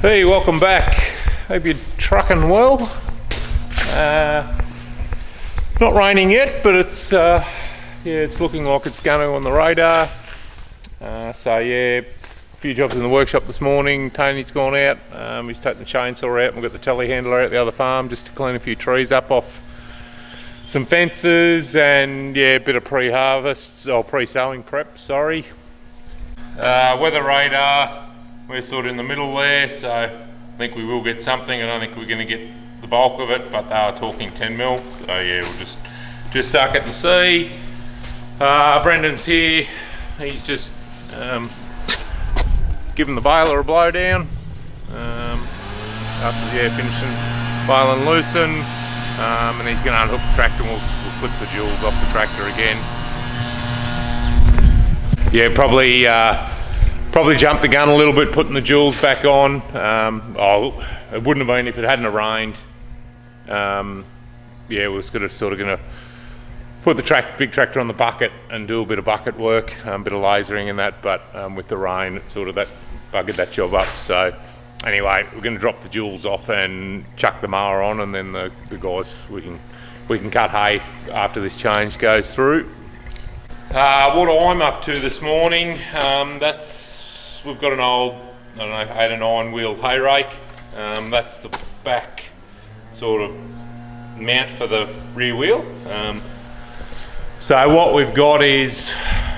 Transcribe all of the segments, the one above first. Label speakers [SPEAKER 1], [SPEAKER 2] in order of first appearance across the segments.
[SPEAKER 1] Hey, welcome back. Hope you're trucking well. Not raining yet, but it's it's looking like it's going to on the radar. A few jobs in the workshop this morning. Tony's gone out. He's taken the chainsaw out, and we've got the telehandler out at the other farm just to clean a few trees up off some fences, and a bit of pre-harvest or pre-sowing prep. Sorry. Weather radar. We're sort of in the middle there, so I think we will get something. I don't think we're going to get the bulk of it, but they are talking 10 mil. So we'll just suck it and see. Brendan's here. He's just giving the baler a blow down after finishing bale and loosen, and he's going to unhook the tractor and we'll slip the jewels off the tractor again. Probably jumped the gun a little bit putting the jewels back on. It wouldn't have been if it hadn't have rained. We're sort of going to put the big tractor on the bucket and do a bit of bucket work, a bit of lasering and that, but with the rain it sort of buggered that job up. So anyway, we're going to drop the jewels off and chuck the mower on, and then the guys, we can cut hay after this change goes through. What I'm up to this morning, we've got an old, 8 or 9 wheel hay rake. That's the back sort of mount for the rear wheel. So what we've got is,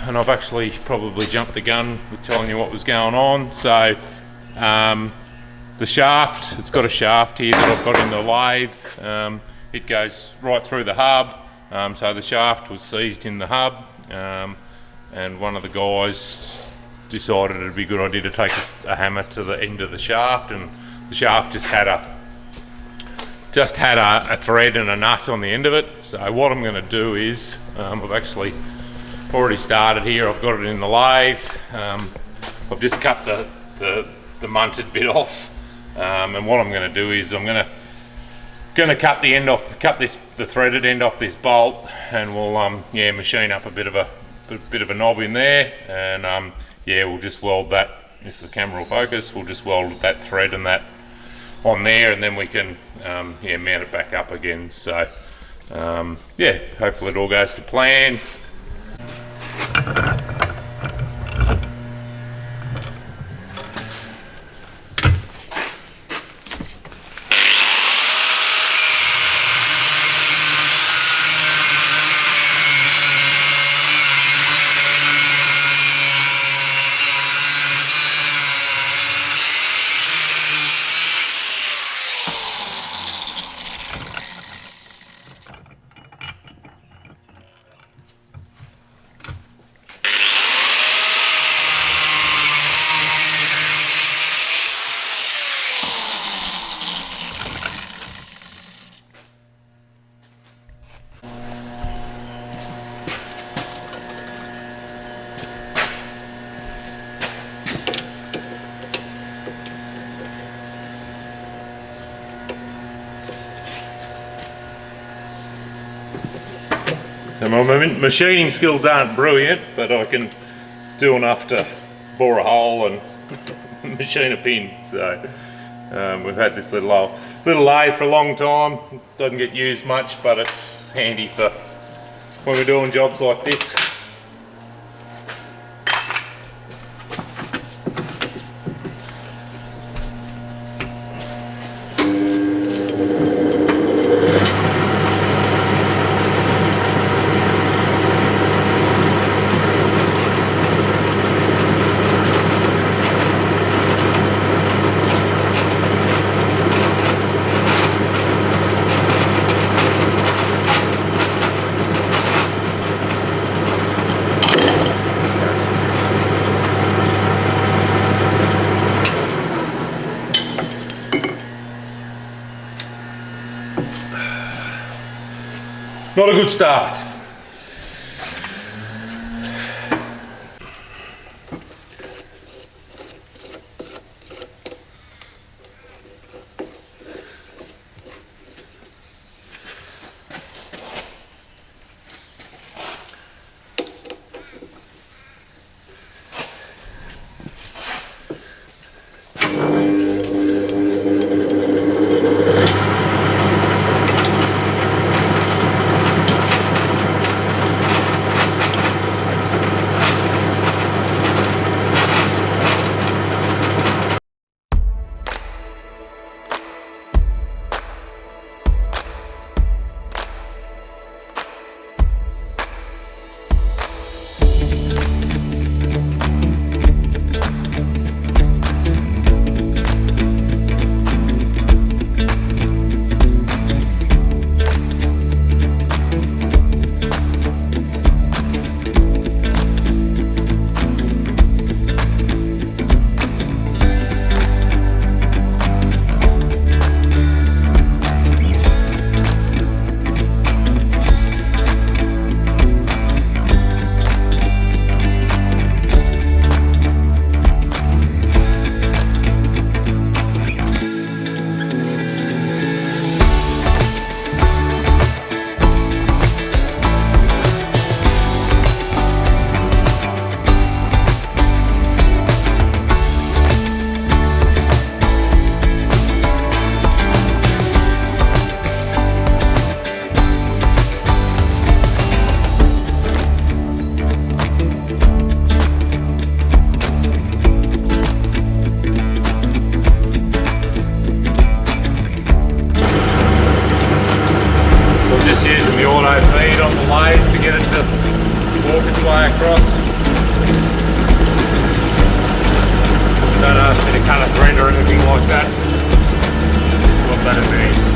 [SPEAKER 1] and I've actually probably jumped the gun with telling you what was going on. So the shaft, it's got a shaft here that I've got in the lathe. It goes right through the hub. So the shaft was seized in the hub. And one of the guys decided it'd be a good idea to take a hammer to the end of the shaft, and the shaft just had a thread and a nut on the end of it. So what I'm going to do is, I've actually already started here. I've got it in the lathe. I've just cut the munted bit off, and what I'm going to do is I'm going to cut the end off, the threaded end off this bolt, and we'll machine up a bit of a knob in there, and we'll just weld that. If the camera will focus, we'll just weld that thread and that on there, and then we can mount it back up again. So hopefully it all goes to plan. So my machining skills aren't brilliant, but I can do enough to bore a hole and machine a pin. So we've had this little lathe for a long time. It doesn't get used much, but it's handy for when we're doing jobs like this. Not a good start. get it to walk its way across. Don't ask me to cut a thread or anything like that. Not that advanced.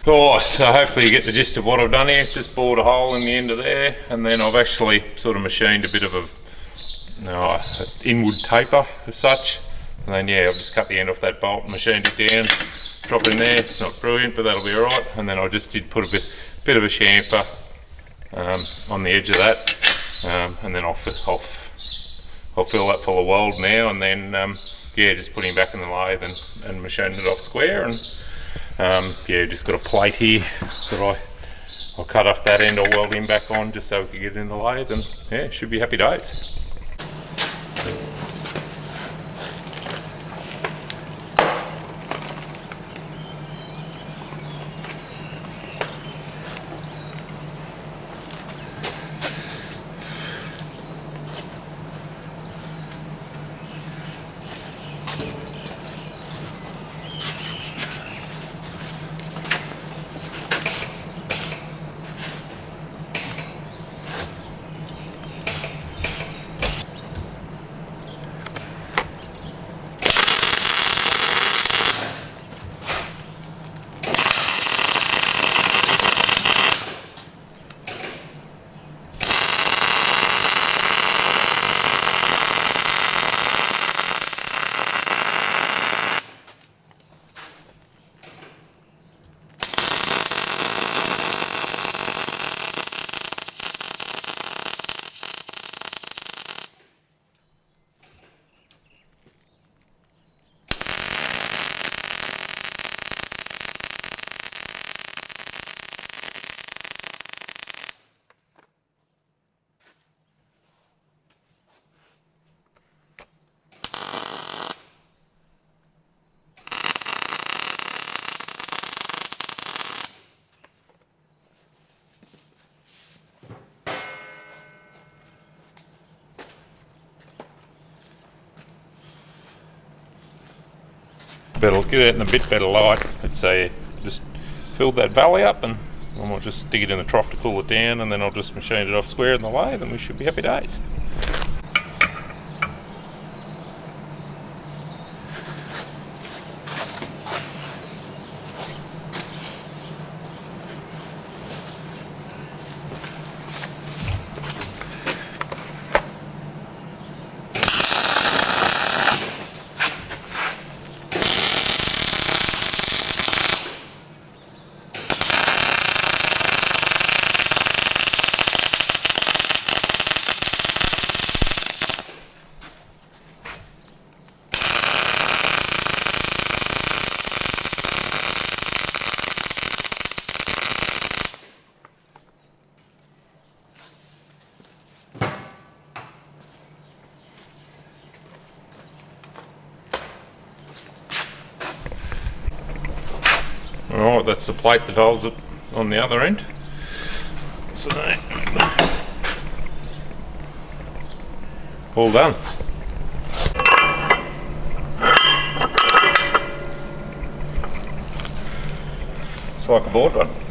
[SPEAKER 1] Oh, so hopefully you get the gist of what I've done here. Just bored a hole in the end of there, and then I've actually sort of machined a bit of an inward taper as such. And then yeah, I've just cut the end off that bolt and machined it down, drop it in there. It's not brilliant, but that'll be alright. And then I just did put a bit of a chamfer on the edge of that, and then I'll fill that full of weld now, and then yeah, just put him back in the lathe and machine it off square. And yeah, just got a plate here that I'll cut off that end, I'll weld him back on just so we can get it in the lathe, and yeah, should be happy days. Better get it in a bit better light. It's just filled that valley up, and I'll just stick it in the trough to cool it down, and then I'll just machine it off square in the lathe, and we should be happy days. Alright, that's the plate that holds it on the other end. So, all done. It's like a board one.